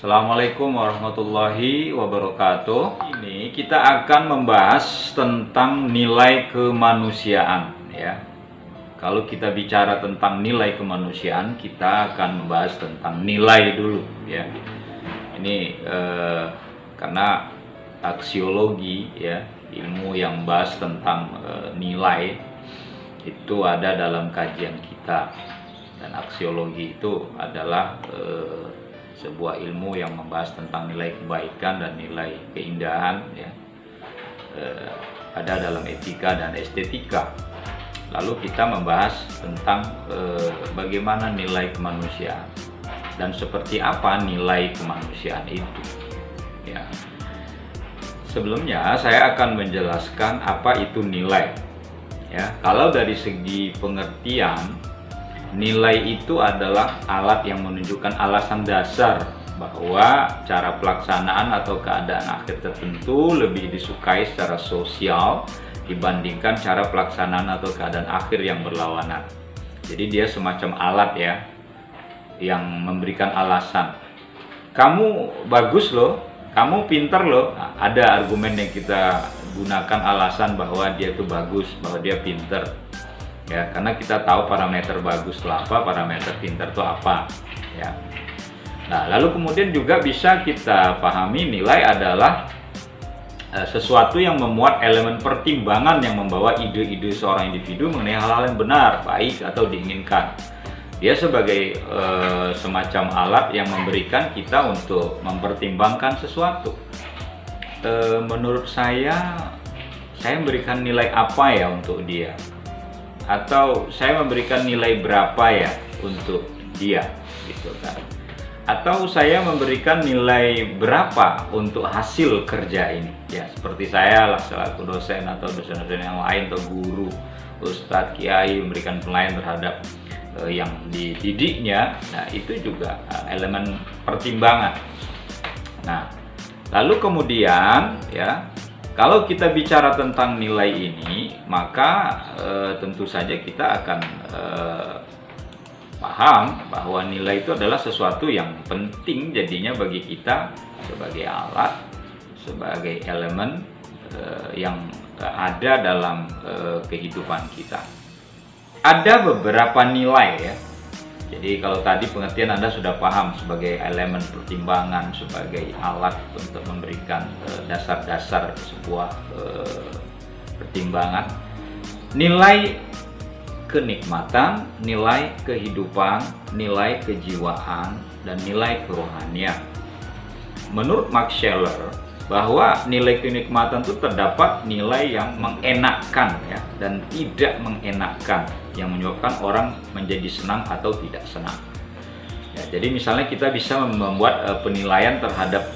Assalamualaikum warahmatullahi wabarakatuh. Ini kita akan membahas tentang nilai kemanusiaan ya. Kalau kita bicara tentang nilai kemanusiaan, kita akan membahas tentang nilai dulu ya. Ini karena aksiologi ya, ilmu yang membahas tentang nilai itu ada dalam kajian kita, dan aksiologi itu adalah sebuah ilmu yang membahas tentang nilai kebaikan dan nilai keindahan ya, ada dalam etika dan estetika. Lalu kita membahas tentang bagaimana nilai kemanusiaan dan seperti apa nilai kemanusiaan itu ya. Sebelumnya saya akan menjelaskan apa itu nilai ya. Kalau dari segi pengertian, nilai itu adalah alat yang menunjukkan alasan dasar bahwa cara pelaksanaan atau keadaan akhir tertentu lebih disukai secara sosial dibandingkan cara pelaksanaan atau keadaan akhir yang berlawanan. Jadi dia semacam alat ya, yang memberikan alasan. Kamu bagus loh, kamu pinter loh. Nah, ada argumen yang kita gunakan alasan bahwa dia itu bagus, bahwa dia pinter. Ya, karena kita tahu parameter bagus itu apa, parameter pintar itu apa ya. Nah, lalu kemudian juga bisa kita pahami nilai adalah sesuatu yang memuat elemen pertimbangan yang membawa ide-ide seorang individu mengenai hal-hal yang benar, baik atau diinginkan. Dia sebagai semacam alat yang memberikan kita untuk mempertimbangkan sesuatu. Menurut saya memberikan nilai apa ya untuk dia? Atau saya memberikan nilai berapa ya untuk dia gitu kan, atau saya memberikan nilai berapa untuk hasil kerja ini ya, seperti saya lah selaku dosen atau dosen-dosen yang lain atau guru, ustadz, kiai memberikan penilaian terhadap yang dididiknya. Nah, itu juga elemen pertimbangan. Nah, lalu kemudian ya, kalau kita bicara tentang nilai ini, maka tentu saja kita akan paham bahwa nilai itu adalah sesuatu yang penting jadinya bagi kita sebagai alat, sebagai elemen yang ada dalam kehidupan kita. Ada beberapa nilai ya. Jadi kalau tadi pengertian Anda sudah paham sebagai elemen pertimbangan, sebagai alat untuk memberikan dasar-dasar sebuah pertimbangan. Nilai kenikmatan, nilai kehidupan, nilai kejiwaan, dan nilai kerohanian. Menurut Max Scheler, bahwa nilai kenikmatan itu terdapat nilai yang mengenakkan ya, dan tidak mengenakkan, yang menyebabkan orang menjadi senang atau tidak senang. Ya, jadi misalnya kita bisa membuat penilaian terhadap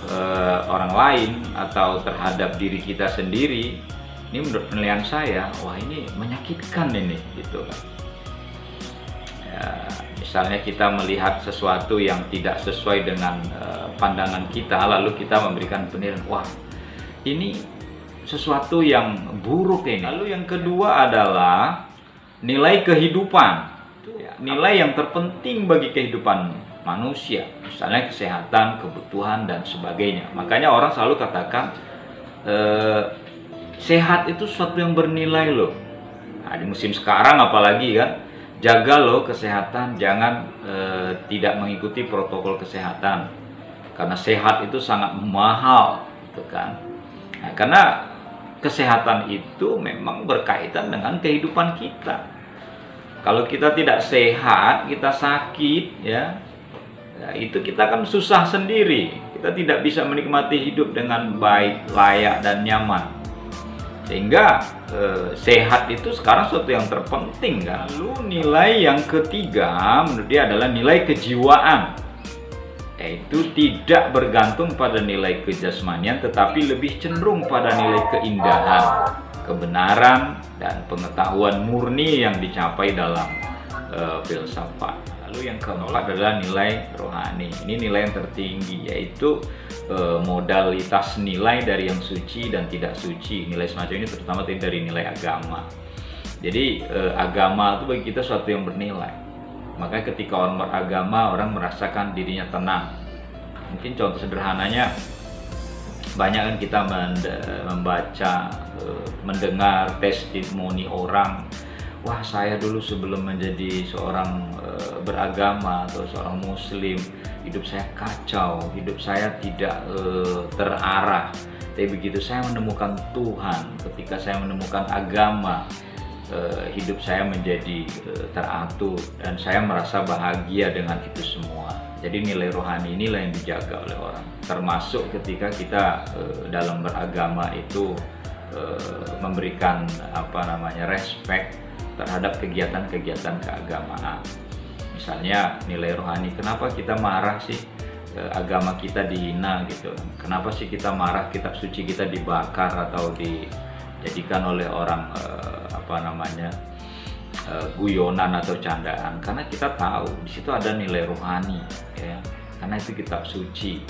orang lain atau terhadap diri kita sendiri. Ini menurut penilaian saya, wah ini menyakitkan ini, gitu kan. Ya, misalnya kita melihat sesuatu yang tidak sesuai dengan pandangan kita, lalu kita memberikan penilaian, wah ini sesuatu yang buruk ini. Lalu yang kedua adalah nilai kehidupan, nilai yang terpenting bagi kehidupan manusia, misalnya kesehatan, kebutuhan, dan sebagainya. Makanya orang selalu katakan sehat itu sesuatu yang bernilai loh. Nah, di musim sekarang apalagi kan, jaga loh kesehatan, jangan tidak mengikuti protokol kesehatan, karena sehat itu sangat mahal, gitu kan. Nah, karena kesehatan itu memang berkaitan dengan kehidupan kita. Kalau kita tidak sehat, kita sakit ya, itu kita kan susah sendiri. Kita tidak bisa menikmati hidup dengan baik, layak, dan nyaman. Sehingga sehat itu sekarang sesuatu yang terpenting kan. Lalu nilai yang ketiga menurut dia adalah nilai kejiwaan, yaitu tidak bergantung pada nilai kejasmanian, tetapi lebih cenderung pada nilai keindahan, kebenaran, dan pengetahuan murni yang dicapai dalam filsafat. Lalu yang keempat adalah nilai rohani. Ini nilai yang tertinggi, yaitu modalitas nilai dari yang suci dan tidak suci. Nilai semacam ini terutama dari nilai agama. Jadi agama itu bagi kita sesuatu yang bernilai. Makanya ketika orang beragama, orang merasakan dirinya tenang, Mungkin contoh sederhananya, banyak kan kita membaca, mendengar testimoni orang, wah saya dulu sebelum menjadi seorang beragama atau seorang muslim, hidup saya kacau, hidup saya tidak terarah. Tapi begitu saya menemukan Tuhan, ketika saya menemukan agama, hidup saya menjadi teratur dan saya merasa bahagia dengan itu semua. Jadi nilai rohani inilah yang dijaga oleh orang, termasuk ketika kita dalam beragama itu memberikan respect terhadap kegiatan-kegiatan keagamaan. Misalnya nilai rohani, kenapa kita marah sih agama kita dihina gitu? Kenapa sih kita marah kitab suci kita dibakar atau dijadikan oleh orang guyonan atau candaan? Karena kita tahu di situ ada nilai rohani, ya. Karena itu kitab suci,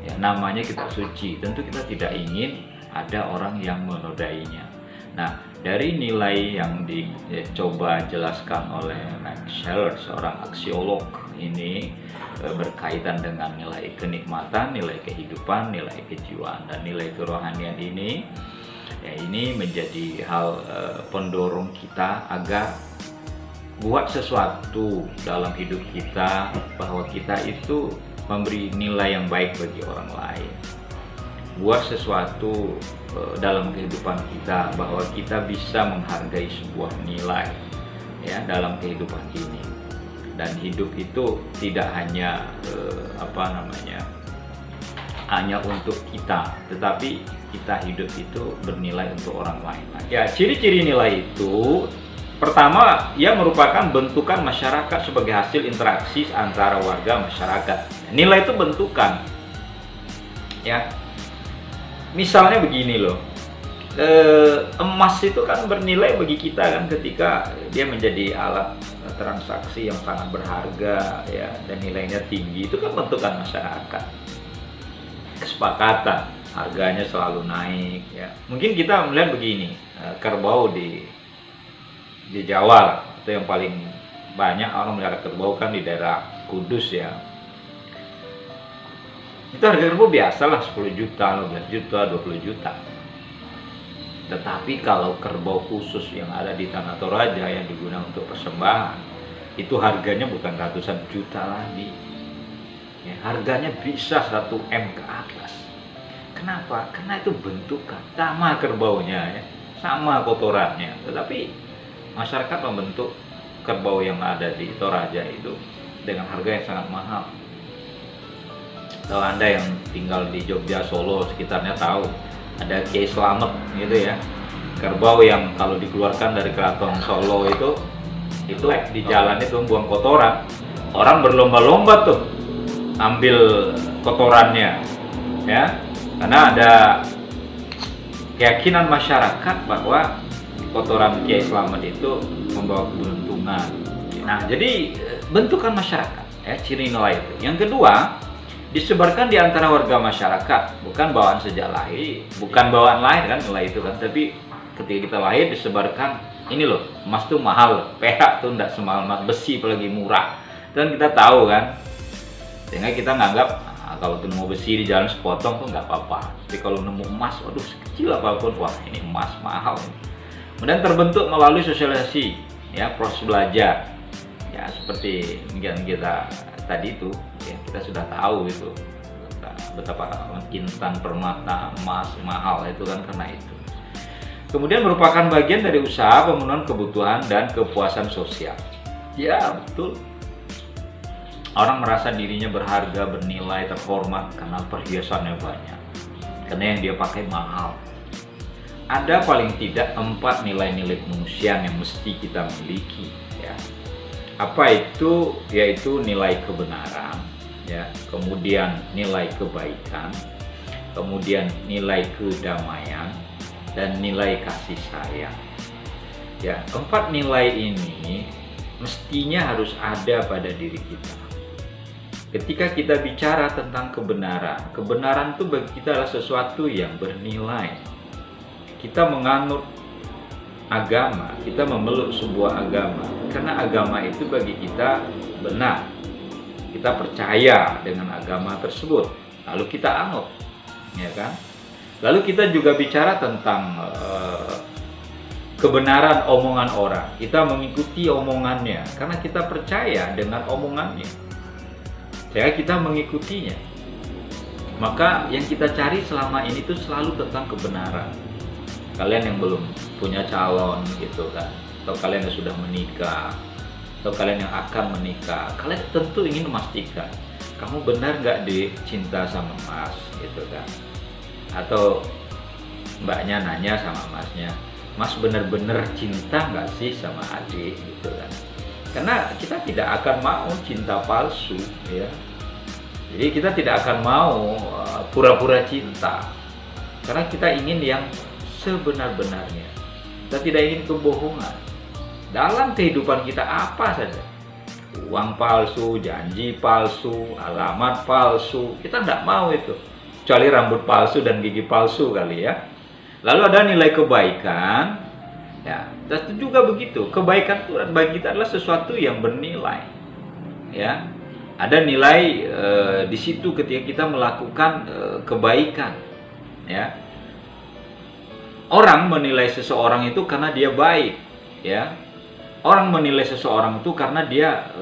ya, namanya kitab suci. Tentu kita tidak ingin ada orang yang menodainya. Nah, dari nilai yang dicoba jelaskan oleh Max Scheler, seorang aksiolog ini, berkaitan dengan nilai kenikmatan, nilai kehidupan, nilai kejiwaan, dan nilai kerohanian ini, ya, ini menjadi hal pendorong kita agar buat sesuatu dalam hidup kita, bahwa kita itu memberi nilai yang baik bagi orang lain. Buat sesuatu dalam kehidupan kita, bahwa kita bisa menghargai sebuah nilai, ya, dalam kehidupan ini. Dan hidup itu tidak hanya hanya untuk kita, tetapi kita hidup itu bernilai untuk orang lain. Ya, ciri-ciri nilai itu, pertama, ia merupakan bentukan masyarakat sebagai hasil interaksi antara warga masyarakat. Nilai itu bentukan, ya. Misalnya begini loh, emas itu kan bernilai bagi kita kan, ketika dia menjadi alat transaksi yang sangat berharga, ya, dan nilainya tinggi. Itu kan bentukan masyarakat, kesepakatan, harganya selalu naik, ya. Mungkin kita melihat begini, kerbau di Jawa lah, itu yang paling banyak orang melihara kerbau kan di daerah Kudus, ya. Itu harga kerbau biasa lah, 10 juta, 15 juta, 20 juta. Tetapi kalau kerbau khusus yang ada di Tanah Toraja yang digunakan untuk persembahan, itu harganya bukan ratusan juta lagi, ya, harganya bisa 1 M ke atas. Kenapa? Karena itu bentukan, sama kerbaunya, ya, sama kotorannya, tetapi masyarakat membentuk kerbau yang ada di Toraja itu dengan harga yang sangat mahal. Kalau Anda yang tinggal di Jogja, Solo, sekitarnya tahu, ada Kiai Slamet gitu, ya, kerbau yang kalau dikeluarkan dari keraton Solo itu di jalan itu buang kotoran. Orang berlomba-lomba tuh ambil kotorannya, ya, karena ada keyakinan masyarakat bahwa kotoran Kiai Slamet itu membawa keberuntungan. Nah, jadi bentukan masyarakat, ya, ciri nilai itu. Yang kedua, disebarkan di antara warga masyarakat, bukan bawaan sejak lahir, bukan bawaan lahir kan nilai itu kan, tapi ketika kita lahir disebarkan, ini loh, emas tuh mahal, perak tuh enggak semahal emas, besi apalagi murah. Dan kita tahu kan, sehingga kita nganggap kalau nemu besi di jalan sepotong tuh nggak apa-apa. Tapi kalau nemu emas, waduh, sekecil apapun, wah ini emas mahal. Kemudian terbentuk melalui sosialisasi, ya, proses belajar, ya, seperti yang kita tadi itu, ya, kita sudah tahu itu betapa intan permata emas mahal itu kan karena itu. Kemudian merupakan bagian dari usaha pemenuhan kebutuhan dan kepuasan sosial. Ya, betul. Orang merasa dirinya berharga, bernilai, terhormat karena perhiasannya banyak, karena yang dia pakai mahal. Ada paling tidak 4 nilai-nilai kemanusiaan yang mesti kita miliki, ya. Apa itu? Yaitu nilai kebenaran, ya, kemudian nilai kebaikan, kemudian nilai kedamaian, dan nilai kasih sayang. Ya, 4 nilai ini mestinya harus ada pada diri kita. Ketika kita bicara tentang kebenaran, kebenaran itu bagi kita adalah sesuatu yang bernilai. Kita menganut agama, kita memeluk sebuah agama, karena agama itu bagi kita benar. Kita percaya dengan agama tersebut. lalu kita anut, ya kan? Lalu kita juga bicara tentang kebenaran omongan orang. Kita mengikuti omongannya karena kita percaya dengan omongannya. Saya kita mengikutinya. Maka yang kita cari selama ini tuh selalu tentang kebenaran. Kalian yang belum punya calon gitu kan, atau kalian yang sudah menikah, atau kalian yang akan menikah, kalian tentu ingin memastikan kamu benar nggak dicinta sama Mas gitu kan. Atau mbaknya nanya sama masnya, Mas benar-benar cinta nggak sih sama adik gitu kan. Karena kita tidak akan mau cinta palsu ya. Jadi kita tidak akan mau pura-pura cinta. Karena kita ingin yang sebenar-benarnya. Kita tidak ingin kebohongan. Dalam kehidupan kita apa saja. Uang palsu, janji palsu, alamat palsu. Kita tidak mau itu. Kecuali rambut palsu dan gigi palsu kali ya. Lalu ada nilai kebaikan. Ya, dan juga begitu. Kebaikan itu bagi kita adalah sesuatu yang bernilai. Ya. Ada nilai di situ ketika kita melakukan kebaikan. Ya. Orang menilai seseorang itu karena dia baik. Ya. Orang menilai seseorang itu karena dia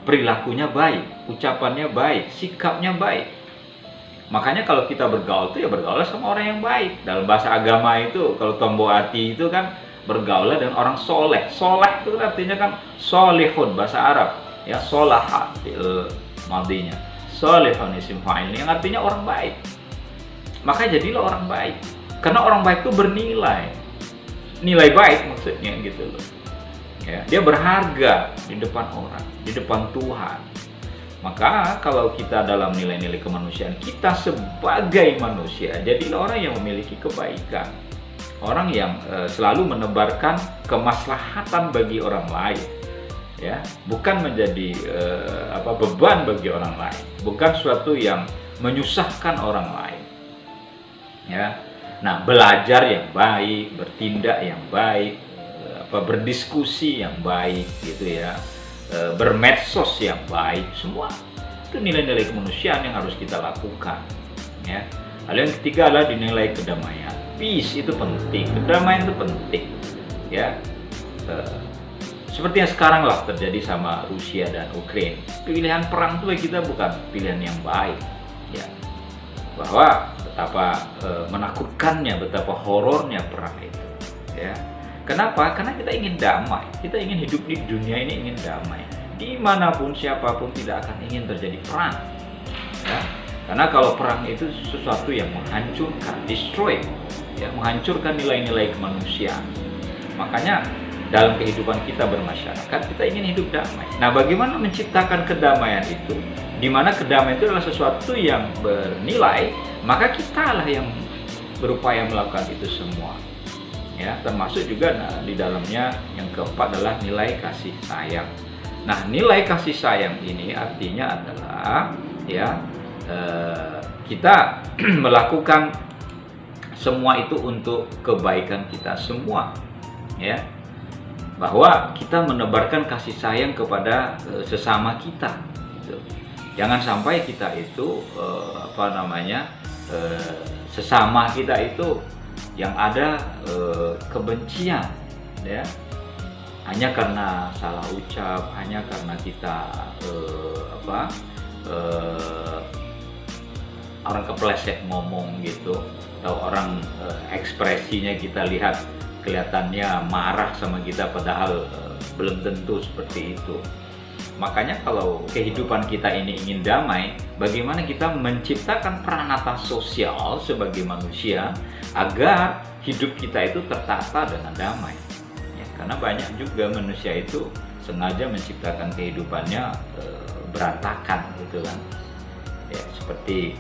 perilakunya baik, ucapannya baik, sikapnya baik. Makanya kalau kita bergaul itu ya bergaul sama orang yang baik. Dalam bahasa agama itu kalau tombo hati itu kan bergaul dengan orang soleh. Soleh itu artinya kan solihun bahasa Arab. Ya, solaha madinya. Solihun isim fa'il yang artinya orang baik. Maka jadilah orang baik. Karena orang baik itu bernilai. Nilai baik maksudnya gitu loh. Ya, dia berharga di depan orang, di depan Tuhan. Maka kalau kita dalam nilai-nilai kemanusiaan, kita sebagai manusia jadilah orang yang memiliki kebaikan. Orang yang selalu menebarkan kemaslahatan bagi orang lain. Ya, bukan menjadi beban bagi orang lain, bukan suatu yang menyusahkan orang lain. Ya. Nah, belajar yang baik, bertindak yang baik, berdiskusi yang baik gitu ya, bermedsos yang baik, semua itu nilai-nilai kemanusiaan yang harus kita lakukan ya. Lalu yang ketiga adalah dinilai kedamaian. Peace itu penting, kedamaian itu penting ya. Seperti yang sekarang lah terjadi sama Rusia dan Ukraina. Pilihan perang itu bagi kita bukan pilihan yang baik ya. Bahwa betapa menakutkannya, betapa horornya perang itu ya. Kenapa? Karena kita ingin damai. Kita ingin hidup di dunia ini ingin damai. Dimanapun siapapun tidak akan ingin terjadi perang. Ya. Karena kalau perang itu sesuatu yang menghancurkan, destroy, ya, menghancurkan nilai-nilai kemanusiaan. Makanya dalam kehidupan kita bermasyarakat kita ingin hidup damai. Nah, bagaimana menciptakan kedamaian itu? Di mana kedamaian itu adalah sesuatu yang bernilai, maka kitalah yang berupaya melakukan itu semua. Ya, termasuk juga di dalamnya yang keempat adalah nilai kasih sayang. Nah, nilai kasih sayang ini artinya adalah ya kita melakukan semua itu untuk kebaikan kita semua, ya. Bahwa kita menebarkan kasih sayang kepada sesama kita. Gitu. Jangan sampai kita itu sesama kita itu yang ada kebencian, ya, hanya karena salah ucap, hanya karena kita orang kepleset ngomong gitu, atau orang ekspresinya kita lihat kelihatannya marah sama kita padahal belum tentu seperti itu. Makanya kalau kehidupan kita ini ingin damai, bagaimana kita menciptakan peranata sosial sebagai manusia agar hidup kita itu tertata dengan damai. Ya, karena banyak juga manusia itu sengaja menciptakan kehidupannya berantakan gitu kan. Ya, seperti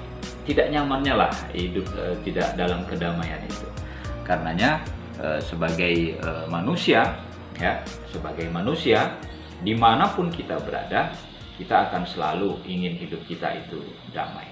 tidak nyamannya lah hidup tidak dalam kedamaian itu. Karenanya sebagai manusia, ya, sebagai manusia dimanapun kita berada, kita akan selalu ingin hidup kita itu damai.